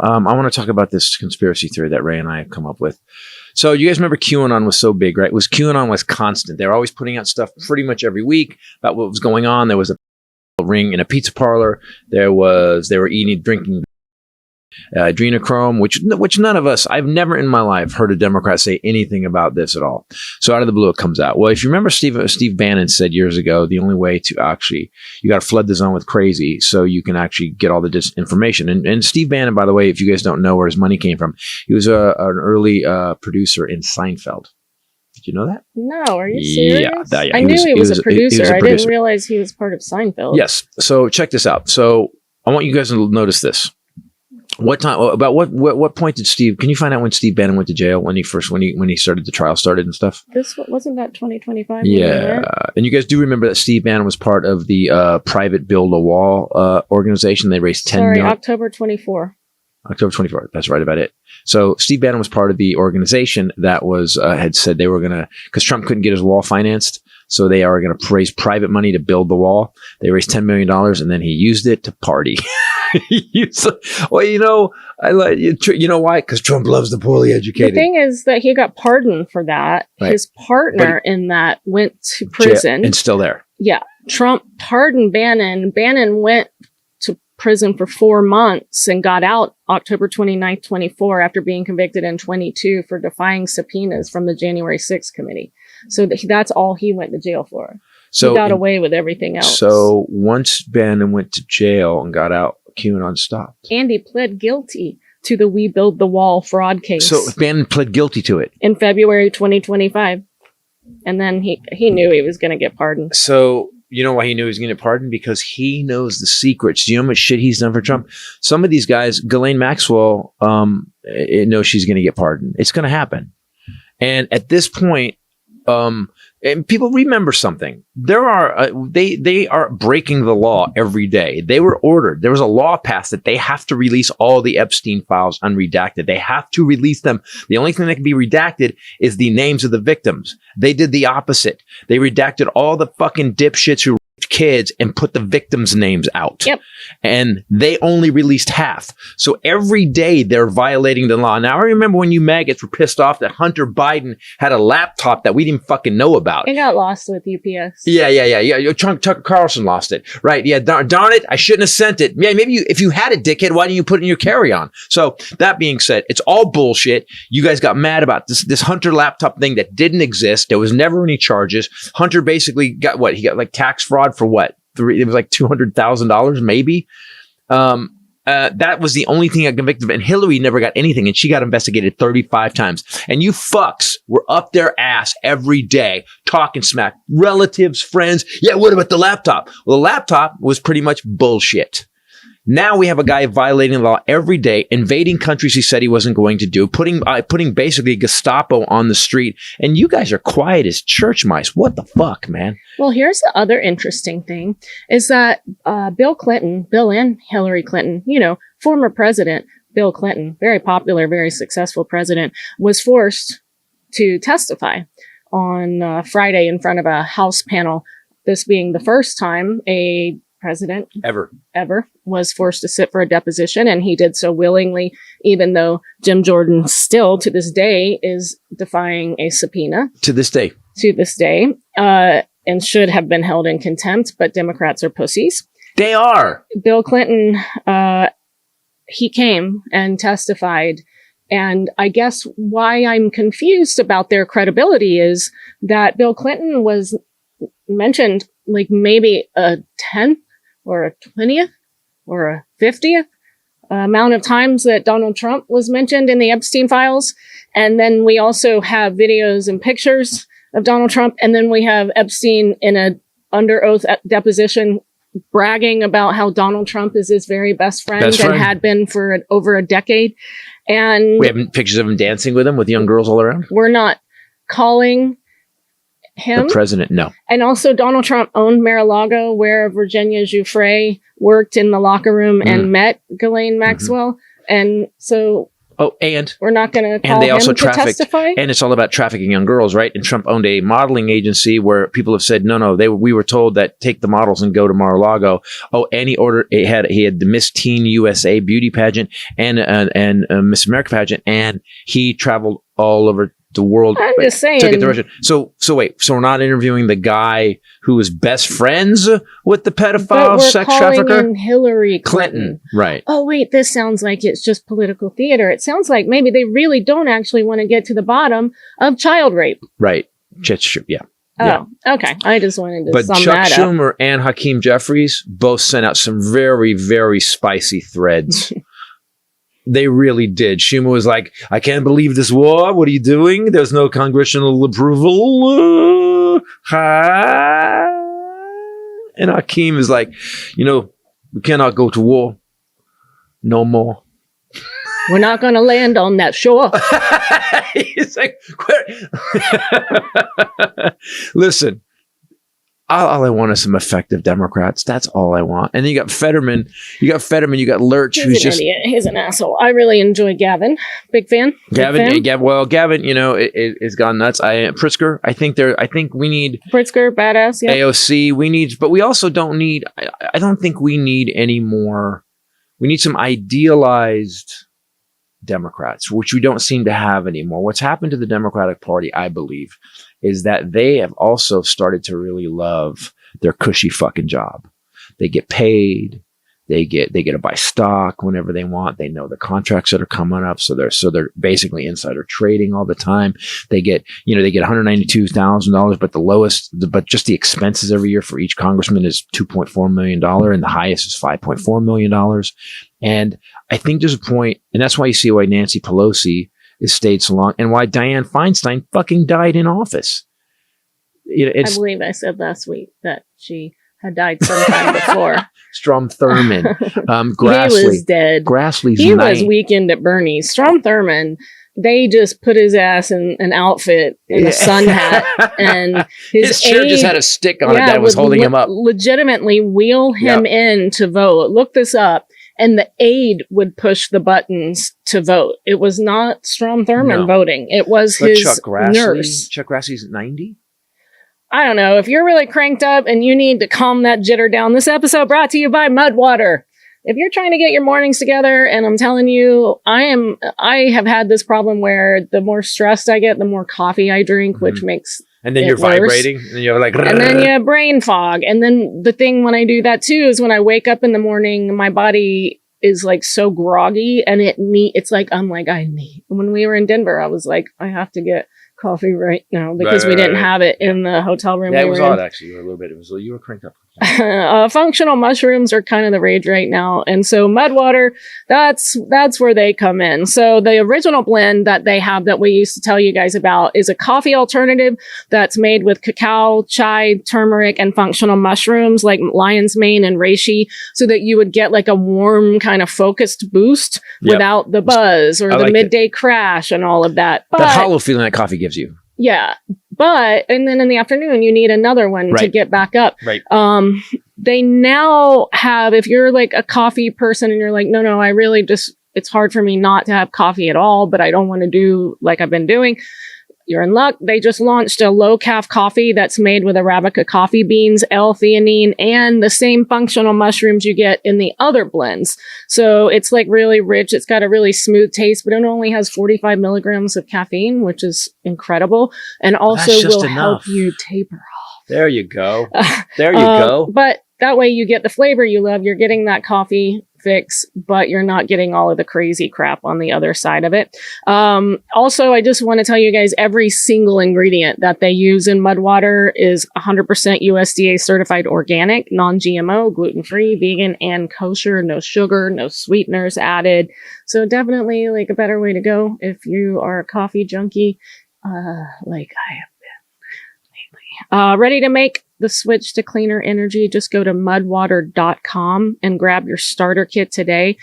I want to talk about this conspiracy theory that Ray and I have come up with. So you guys remember QAnon was so big, right? QAnon was constant. They were always putting out stuff pretty much every week about what was going on. There was a ring in a pizza parlor. They were drinking adrenochrome, which none of us, I've never in my life heard a Democrat say anything about this at all. So out of the blue, it comes out. Well, if you remember, Steve Bannon said years ago, the only way to actually, you got to flood the zone with crazy so you can actually get all the disinformation. And Steve Bannon, by the way, if you guys don't know where his money came from, he was an early producer in Seinfeld. Did you know that? No, are you serious? Yeah. I knew he was a producer. I didn't realize he was part of Seinfeld. Yes. So check this out. So I want you guys to notice this. What point did Steve? Can you find out when Steve Bannon went to jail when he started the trial started and stuff? Wasn't that 2025? Yeah, and you guys do remember that Steve Bannon was part of the private Build a Wall organization. They raised $10 million. October 24. October 24th. That's right about it. So Steve Bannon was part of the organization that was had said they were gonna, because Trump couldn't get his wall financed, so they are going to raise private money to build the wall. They raised $10 million, and then he used it to party. Well, you know why? Because Trump loves the poorly educated. The thing is that he got pardoned for that. Right. His partner in that went to prison. And still there. Yeah. Trump pardoned Bannon. Bannon went to prison for 4 months and got out October 29th, 24, after being convicted in 22 for defying subpoenas from the January 6th committee. So that's all he went to jail for. So he got away with everything else. So once Bannon went to jail and got out, QAnon stopped. And he pled guilty to the We Build the Wall fraud case. So Bannon pled guilty to it. In February 2025. And then he knew he was going to get pardoned. So you know why he knew he was going to get pardoned? Because he knows the secrets. Do you know how much shit he's done for Trump? Some of these guys, Ghislaine Maxwell, knows she's going to get pardoned. It's going to happen. And at this point, and people remember something. They are breaking the law every day. They were ordered. There was a law passed that they have to release all the Epstein files unredacted. They have to release them. The only thing that can be redacted is the names of the victims. They did the opposite. They redacted all the fucking dipshits who kids and put the victims' names out. Yep. And they only released half. So every day they're violating the law. Now, I remember when you maggots were pissed off that Hunter Biden had a laptop that we didn't fucking know about. It got lost with UPS. Yeah. Tucker Carlson lost it. Right. Yeah. Darn it. I shouldn't have sent it. Yeah. Maybe if you had it, dickhead, why didn't you put it in your carry-on? So that being said, it's all bullshit. You guys got mad about this Hunter laptop thing that didn't exist. There was never any charges. Hunter basically got what? He got like tax fraud for what? It was like $200,000 maybe. That was the only thing I convicted of. And Hillary never got anything, and she got investigated 35 times. And you fucks were up their ass every day talking smack. Relatives, friends. Yeah, what about the laptop? Well, the laptop was pretty much bullshit. Now we have a guy violating the law every day, invading countries he said he wasn't going to do, putting basically Gestapo on the street. And you guys are quiet as church mice. What the fuck, man? Well, here's the other interesting thing is that Bill and Hillary Clinton, former president Bill Clinton, very popular, very successful president, was forced to testify on Friday in front of a House panel. This being the first time a president ever was forced to sit for a deposition, and he did so willingly, even though Jim Jordan still to this day is defying a subpoena to this day, and should have been held in contempt, but Democrats are pussies. They are. Bill Clinton, he came and testified, and I guess why I'm confused about their credibility is that Bill Clinton was mentioned like maybe a 10th or a 20th or a 50th amount of times that Donald Trump was mentioned in the Epstein files. And then we also have videos and pictures of Donald Trump. And then we have Epstein in a under oath deposition bragging about how Donald Trump is his very best friend and had been for over a decade. And we have pictures of him dancing with him with young girls all around. We're not calling him the president, no. And also Donald Trump owned Mar-a-Lago, where Virginia Giuffre worked in the locker room and met Ghislaine Maxwell. And so Oh, and we're not going to call and they him also to testify. and it's all about trafficking young girls, right? And Trump owned a modeling agency where people have said, no, we were told that take the models and go to Mar-a-Lago. Oh, and he had the Miss Teen USA beauty pageant and Miss America pageant, and he traveled all over the world. I'm just saying. Took it to Russia. So wait, so we're not interviewing the guy who was best friends with the pedophile sex trafficker? In Hillary Clinton. Right. Oh, wait, this sounds like it's just political theater. It sounds like maybe they really don't actually want to get to the bottom of child rape. Right. Yeah. Oh, okay. I just wanted to sum Chuck that up. Schumer and Hakeem Jeffries both sent out some very, very spicy threads. They really did. Schumer was like, I can't believe this war. What are you doing? There's no congressional approval. And Hakeem is like, we cannot go to war no more. We're not going to land on that shore. He's like, listen, all I want is some effective Democrats. That's all I want. And then you got Fetterman. You got Lurch, He's an idiot. He's an asshole. I really enjoy Gavin. Big fan. Gavin, it's gone nuts. Pritzker, I think we need Pritzker, badass. Yeah. AOC. But we also don't need, I don't think we need any more. We need some idealized Democrats, which we don't seem to have anymore. What's happened to the Democratic Party, I believe, is that they have also started to really love their cushy fucking job. They get paid. They get to buy stock whenever they want. They know the contracts that are coming up. So they're basically insider trading all the time. They get $192,000, but just the expenses every year for each congressman is $2.4 million, and the highest is $5.4 million. And I think there's a point, and that's why you see why Nancy Pelosi has stayed so long, and why Dianne Feinstein fucking died in office. I believe I said last week that she had died sometime before. Strom Thurmond. Grassley. He was dead. Grassley's He was Weekend at Bernie's. Strom Thurmond, they just put his ass in an outfit in a sun hat, and his shirt just had a stick on it that was holding him up. Legitimately wheel him in to vote. Look this up. And the aide would push the buttons to vote. It was not Strom Thurmond voting. It was his nurse. Chuck Grassley's 90? I don't know. If you're really cranked up and you need to calm that jitter down, this episode brought to you by Mudwater. If you're trying to get your mornings together, and I'm telling you, I have had this problem where the more stressed I get, the more coffee I drink, which makes and then you're vibrating, and you're like, and then you have brain fog. And then the thing when I do that too is when I wake up in the morning, my body is like so groggy, and it's like when we were in Denver, I was like, I have to get coffee right now because we didn't have it in the hotel room. Yeah, it was odd actually. You were a little bit. You were cranked up. Functional mushrooms are kind of the rage right now, and so Mudwater, that's where they come in. So the original blend that they have that we used to tell you guys about is a coffee alternative that's made with cacao, chai, turmeric, and functional mushrooms like lion's mane and reishi, so that you would get like a warm kind of focused boost without the buzz or the midday crash and all of that. But the hollow feeling that coffee gives you. Yeah. And then in the afternoon, you need another one to get back up. Right. They now have, if you're like a coffee person and you're like, no, I really it's hard for me not to have coffee at all, but I don't want to do like I've been doing. You're in luck. They just launched a low-calf coffee that's made with Arabica coffee beans, L-theanine, and the same functional mushrooms you get in the other blends. So it's like really rich. It's got a really smooth taste, but it only has 45 milligrams of caffeine, which is incredible, and also will help you taper off. There you go. There you go. But that way you get the flavor you love. You're getting that coffee fix, but you're not getting all of the crazy crap on the other side of it. Also, I just want to tell you guys, every single ingredient that they use in Mudwater is 100% USDA certified organic, non-GMO, gluten-free, vegan, and kosher. No sugar, no sweeteners added. So definitely like a better way to go if you are a coffee junkie, like I have been lately. Ready to make the switch to cleaner energy? Just go to mudwater.com and grab your starter kit today.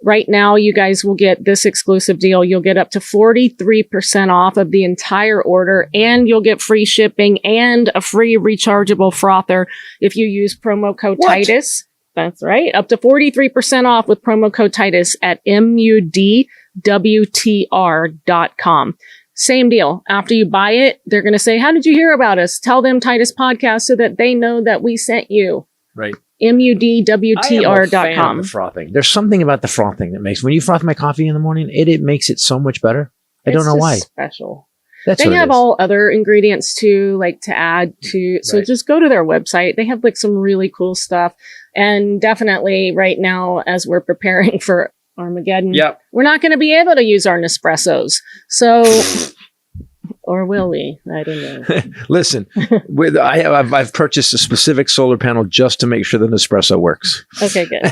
Right now, you guys will get this exclusive deal. You'll get up to 43% off of the entire order, and you'll get free shipping and a free rechargeable frother if you use promo code Titus. That's right. Up to 43% off with promo code Titus at mudwater.com. MUDWTR.com. Same deal. After you buy it, they're going to say, how did you hear about us? Tell them Titus Podcast so that they know that we sent you. Right. MUDWTR.com. I am a fan of the frothing. There's something about the frothing that makes, when you froth my coffee in the morning, it makes it so much better. I don't know why. Special. That's they have all other ingredients too, like to add to. So just go to their website. They have like some really cool stuff. And definitely right now, as we're preparing for Armageddon, we're not going to be able to use our Nespressos. So, or will we? I don't know. Listen, I've purchased a specific solar panel just to make sure the Nespresso works. Okay, good.